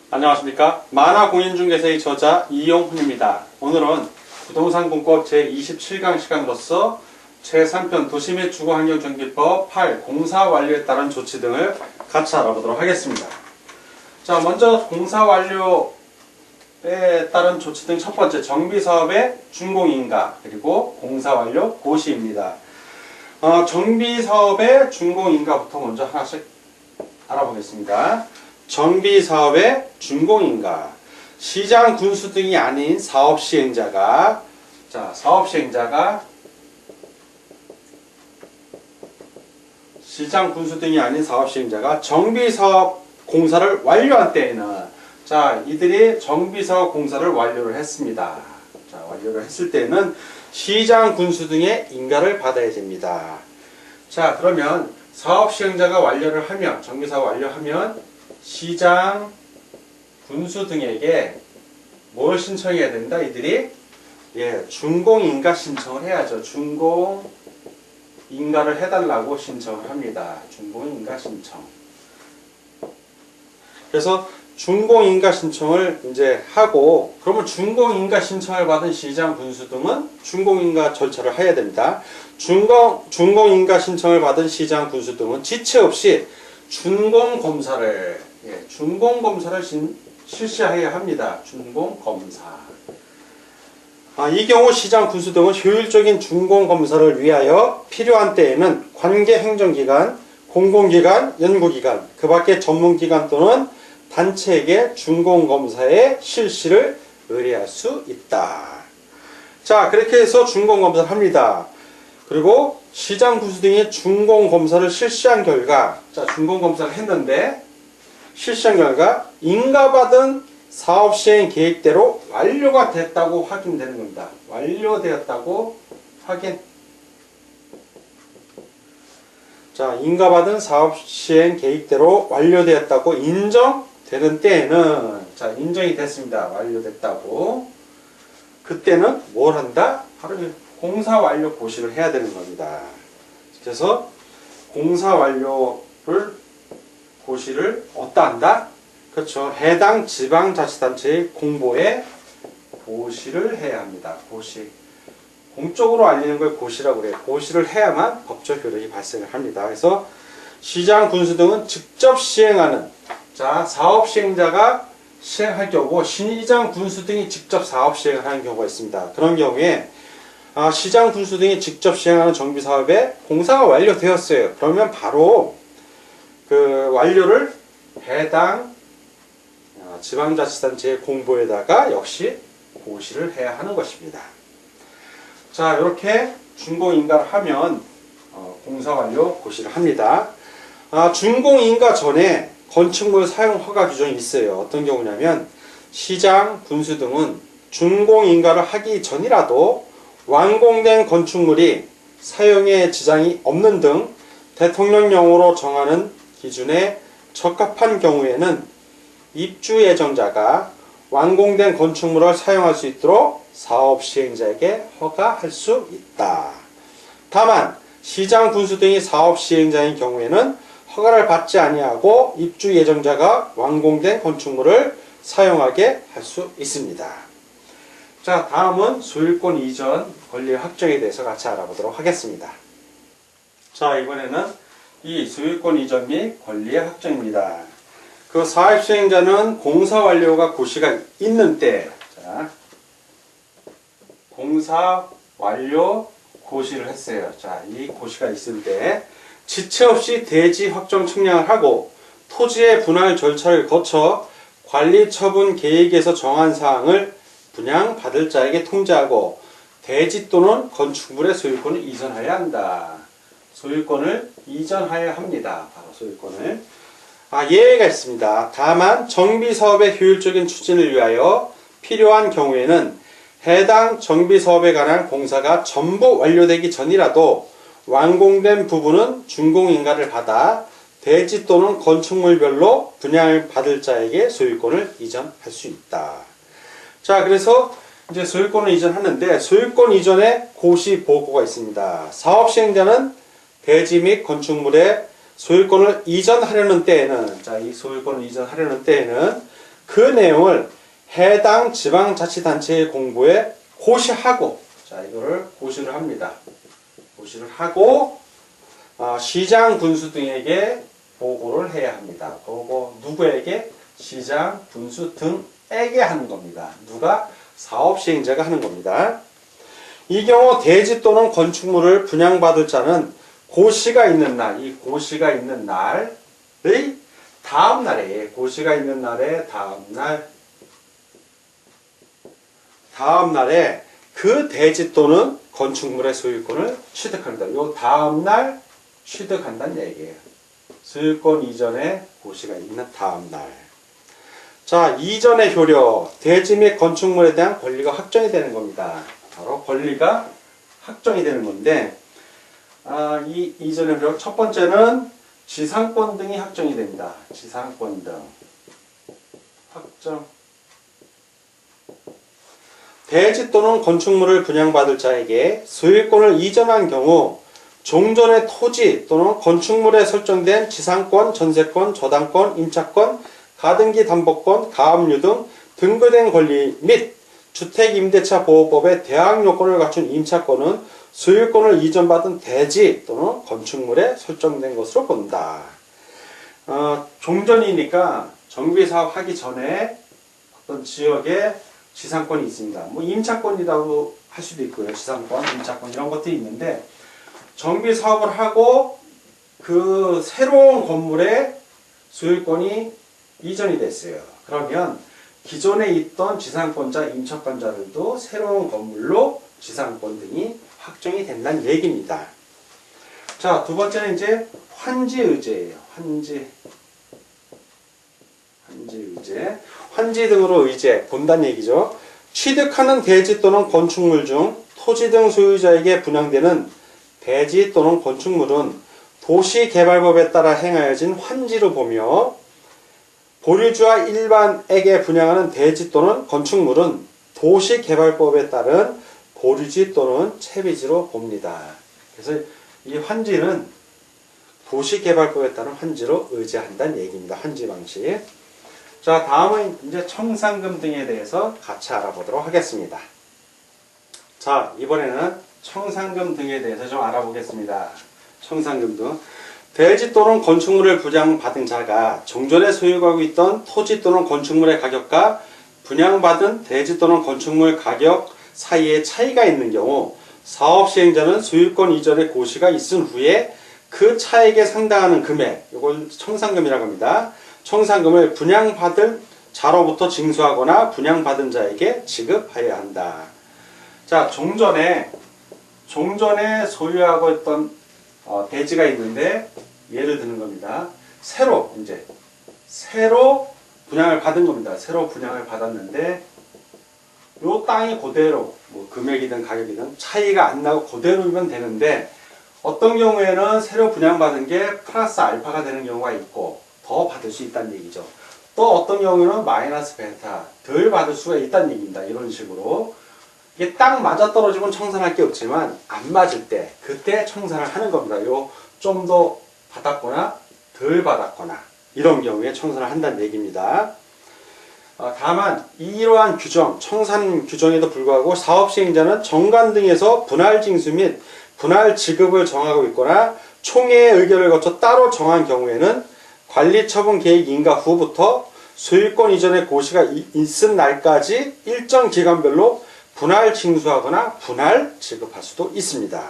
안녕하십니까. 만화공인중개사의 저자 이용훈입니다. 오늘은 부동산공법 제27강 시간으로서 제3편 도시및 주거환경정비법 8 공사 완료에 따른 조치 등을 같이 알아보도록 하겠습니다. 자, 먼저 공사 완료에 따른 조치 등 첫 번째 정비사업의 준공인가 그리고 공사 완료 고시입니다. 정비사업의 준공인가부터 먼저 하나씩 알아보겠습니다. 정비사업의 준공인가, 시장 군수 등이 아닌 사업시행자가 시장 군수 등이 아닌 사업시행자가 정비사업 공사를 완료한 때에는 이들이 정비사업 공사를 완료를 했습니다. 완료를 했을 때는 시장 군수 등의 인가를 받아야 됩니다. 그러면 사업시행자가 완료를 하면 정비사업 완료하면 시장, 군수 등에게 뭘 신청해야 된다? 이들이 준공인가 신청을 해야죠. 준공인가를 해달라고 신청을 합니다. 준공인가 신청. 그래서 준공인가 신청을 이제 하고, 그러면 준공인가 신청을 받은 시장, 군수 등은 준공인가 절차를 해야 됩니다. 준공인가 신청을 받은 시장, 군수 등은 지체 없이 준공검사를 실시해야 합니다. 준공검사. 이 경우 시장, 군수 등은 효율적인 준공검사를 위하여 필요한 때에는 관계행정기관, 공공기관, 연구기관, 그 밖의 전문기관 또는 단체에게 준공검사의 실시를 의뢰할 수 있다. 그렇게 해서 준공검사를 합니다. 그리고 시장, 군수 등이 준공검사를 실시한 결과, 준공검사를 했는데 실시한 결과 인가받은 사업시행 계획대로 완료가 됐다고 확인되는 겁니다. 완료되었다고 확인. 인가받은 사업시행 계획대로 완료되었다고 인정되는 때에는, 인정이 됐습니다. 완료됐다고. 그때는 뭘 한다? 바로 공사 완료 고시를 해야 되는 겁니다. 그래서 공사 완료를 고시를 어디다 한다? 그렇죠. 해당 지방자치단체의 공보에 고시를 해야 합니다. 고시. 공적으로 알리는 걸 고시라고 그래요. 고시를 해야만 법적 효력이 발생을 합니다. 그래서 시장, 군수 등은 직접 시행하는, 사업 시행자가 시행할 경우 시장, 군수 등이 직접 사업 시행을 하는 경우가 있습니다. 그런 경우에 시장, 군수 등이 직접 시행하는 정비사업에 공사가 완료되었어요. 그러면 바로 그 완료를 해당 지방자치단체의 공보에다가 역시 고시를 해야 하는 것입니다. 이렇게 준공인가를 하면 공사 완료 고시를 합니다. 준공인가 전에 건축물 사용 허가 규정이 있어요. 어떤 경우냐면 시장, 군수 등은 준공인가를 하기 전이라도 완공된 건축물이 사용에 지장이 없는 등 대통령령으로 정하는 기준에 적합한 경우에는 입주 예정자가 완공된 건축물을 사용할 수 있도록 사업 시행자에게 허가할 수 있다. 다만 시장, 군수 등이 사업 시행자인 경우에는 허가를 받지 아니하고 입주 예정자가 완공된 건축물을 사용하게 할 수 있습니다. 다음은 소유권 이전 권리 확정에 대해서 같이 알아보도록 하겠습니다. 이번에는 이 소유권 이전 및 권리의 확정입니다. 그 사업 시행자는 공사 완료가 고시가 있는 때, 공사 완료 고시를 했어요. 이 고시가 있을 때 지체 없이 대지 확정 측량을 하고 토지의 분할 절차를 거쳐 관리 처분 계획에서 정한 사항을 분양받을 자에게 통지하고 대지 또는 건축물의 소유권을 이전하여야 한다. 소유권을 이전하여야 합니다. 바로 소유권을. 예외가 있습니다. 다만 정비사업의 효율적인 추진을 위하여 필요한 경우에는 해당 정비사업에 관한 공사가 전부 완료되기 전이라도 완공된 부분은 준공인가를 받아 대지 또는 건축물별로 분양을 받을 자에게 소유권을 이전할 수 있다. 그래서 이제 소유권을 이전하는데 소유권 이전에 고시 보고가 있습니다. 사업 시행자는 대지 및 건축물의 소유권을 이전하려는 때에는, 자, 이 소유권을 이전하려는 때에는 그 내용을 해당 지방자치단체의 공보에 고시하고, 자, 이거를 고시를 합니다. 고시를 하고, 시장, 군수 등에게 보고를 해야 합니다. 보고, 누구에게? 시장, 군수 등에게 하는 겁니다. 누가? 사업시행자가 하는 겁니다. 이 경우 대지 또는 건축물을 분양받을 자는 고시가 있는 날, 이 고시가 있는 날의 다음 날에, 고시가 있는 날의 다음 날에 그 대지 또는 건축물의 소유권을 취득합니다. 요 다음 날 취득한다는 얘기예요. 소유권 이전에 고시가 있는 다음 날. 자, 이전의 효력, 대지 및 건축물에 대한 권리가 확정이 되는 겁니다. 바로 권리가 확정이 되는 건데, 이 이전의 효력, 첫 번째는 지상권 등이 확정이 됩니다. 지상권 등 확정. 대지 또는 건축물을 분양받을 자에게 소유권을 이전한 경우 종전의 토지 또는 건축물에 설정된 지상권, 전세권, 저당권, 임차권, 가등기 담보권, 가압류 등 등급된 권리 및 주택임대차보호법의 대항 요건을 갖춘 임차권은 소유권을 이전받은 대지 또는 건축물에 설정된 것으로 본다. 종전이니까 정비사업 하기 전에 어떤 지역에 지상권이 있습니다. 뭐 임차권이라고 할 수도 있고요. 지상권, 임차권 이런 것들이 있는데 정비 사업을 하고 그 새로운 건물에 소유권이 이전이 됐어요. 그러면 기존에 있던 지상권자, 임차권자들도 새로운 건물로 지상권 등이 확정이 된다는 얘기입니다. 자, 두 번째는 이제 환지의제예요. 환지의제. 환지 등으로 의제, 본다는 얘기죠. 취득하는 대지 또는 건축물 중 토지 등 소유자에게 분양되는 대지 또는 건축물은 도시개발법에 따라 행하여진 환지로 보며 보류주와 일반에게 분양하는 대지 또는 건축물은 도시개발법에 따른 보류지 또는 채비지로 봅니다. 그래서 이 환지는 도시개발법에 따른 환지로 의제한다는 얘기입니다. 환지 방식. 자, 다음은 이제 청산금 등에 대해서 같이 알아보도록 하겠습니다. 자, 이번에는 청산금 등에 대해서 좀 알아보겠습니다. 청산금 등. 대지 또는 건축물을 분양받은 자가 종전에 소유하고 있던 토지 또는 건축물의 가격과 분양받은 대지 또는 건축물 가격 사이에 차이가 있는 경우 사업시행자는 소유권 이전의 고시가 있은 후에 그 차액에 상당하는 금액, 이걸 청산금이라고 합니다. 청산금을 분양받을 자로부터 징수하거나 분양받은 자에게 지급하여야 한다. 자, 종전에 소유하고 있던 대지가 있는데 예를 드는 겁니다. 새로 분양을 받은 겁니다. 새로 분양을 받았는데 요 땅이 그대로 뭐 금액이든 가격이든 차이가 안 나고 그대로면 되는데 어떤 경우에는 새로 분양받은 게 플러스 알파가 되는 경우가 있고 더 받을 수 있다는 얘기죠. 또 어떤 경우에는 마이너스 베타 덜 받을 수가 있다는 얘기입니다. 이런 식으로 이게 딱 맞아떨어지면 청산할 게 없지만 안 맞을 때 그때 청산을 하는 겁니다. 요 좀 더 받았거나 덜 받았거나 이런 경우에 청산을 한다는 얘기입니다. 다만 이러한 규정, 청산 규정에도 불구하고 사업시행자는 정관 등에서 분할 징수 및 분할 지급을 정하고 있거나 총회의 의결을 거쳐 따로 정한 경우에는 관리처분 계획 인가 후부터 소유권 이전의 고시가 있은 날까지 일정 기간별로 분할 징수하거나 분할 지급할 수도 있습니다.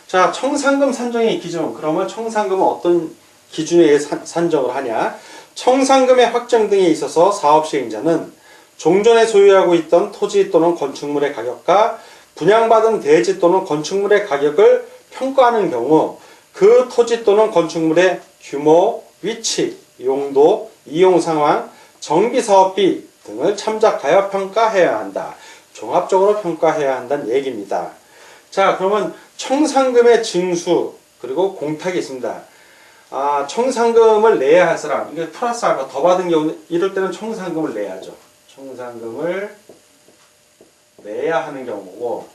자, 청산금 산정의 기준. 그러면 청산금은 어떤 기준에 의해 산정을 하냐? 청산금의 확정 등에 있어서 사업시행자는 종전에 소유하고 있던 토지 또는 건축물의 가격과 분양받은 대지 또는 건축물의 가격을 평가하는 경우 그 토지 또는 건축물의 규모, 위치, 용도, 이용 상황, 정비사업비 등을 참작하여 평가해야 한다. 종합적으로 평가해야 한다는 얘기입니다. 자, 그러면 청산금의 징수 그리고 공탁이 있습니다. 청산금을 내야 할 사람, 이게 플러스 알파 더 받은 경우 이럴 때는 청산금을 내야죠. 청산금을 내야 하는 경우고,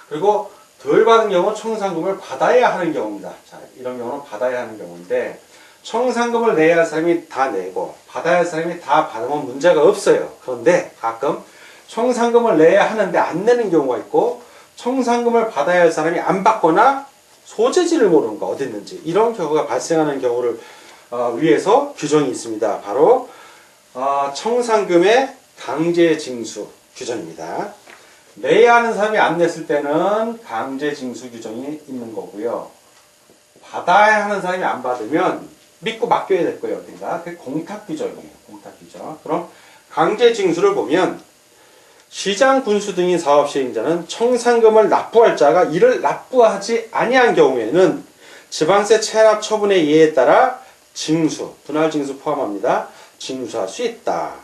그리고 덜 받은 경우 청산금을 받아야 하는 경우입니다. 자, 이런 경우는 받아야 하는 경우인데 청산금을 내야 할 사람이 다 내고 받아야 할 사람이 다 받으면 문제가 없어요. 그런데 가끔 청산금을 내야 하는데 안 내는 경우가 있고 청산금을 받아야 할 사람이 안 받거나 소재지를 모르는 거 어디 있는지 이런 경우가 발생하는 경우를 위해서 규정이 있습니다. 바로 청산금의 강제징수 규정입니다. 내야 하는 사람이 안 냈을 때는 강제징수 규정이 있는 거고요. 받아야 하는 사람이 안 받으면 믿고 맡겨야 될 거예요. 어딘가. 그게 공탁규정이에요. 공탁규정. 그럼 강제징수를 보면 시장 군수 등인 사업 시행자는 청산금을 납부할 자가 이를 납부하지 아니한 경우에는 지방세 체납 처분의 예에 따라 징수, 분할 징수 포함합니다. 징수할 수 있다.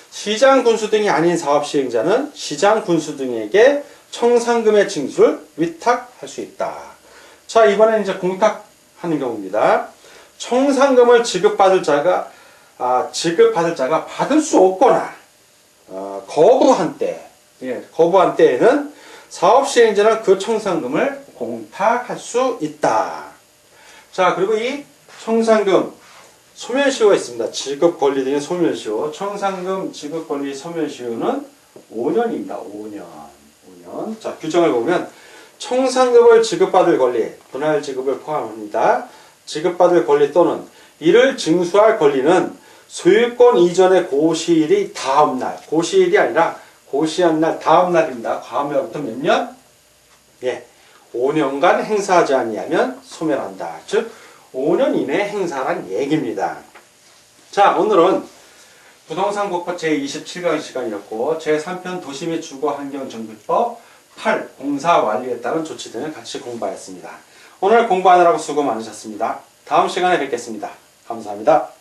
시장 군수 등이 아닌 사업 시행자는 시장 군수 등에게 청산금의 징수를 위탁할 수 있다. 자, 이번에는 이제 공탁하는 경우입니다. 청산금을 지급받을 자가 받을 수 없거나 거부한 때에는 사업 시행자는 그 청산금을 공탁할 수 있다. 자, 그리고 이 청산금 소멸시효가 있습니다. 지급 권리 등의 소멸시효. 청산금 지급 권리 소멸시효는 5년입니다. 5년. 자, 규정을 보면 청산금을 지급받을 권리, 분할 지급을 포함합니다. 지급받을 권리 또는 이를 징수할 권리는 소유권 이전의 고시일이 다음 날, 고시일이 아니라 고시한 날 다음 날입니다. 다음날부터 몇 년? 5년간 행사하지 아니하면 소멸한다. 즉 5년 이내 행사란 얘기입니다. 자, 오늘은 부동산 국법 제27강 시간이었고 제3편 도시 및 주거 환경 정비법 8. 공사 완료에 따른 조치 등을 같이 공부하였습니다. 오늘 공부하느라고 수고 많으셨습니다. 다음 시간에 뵙겠습니다. 감사합니다.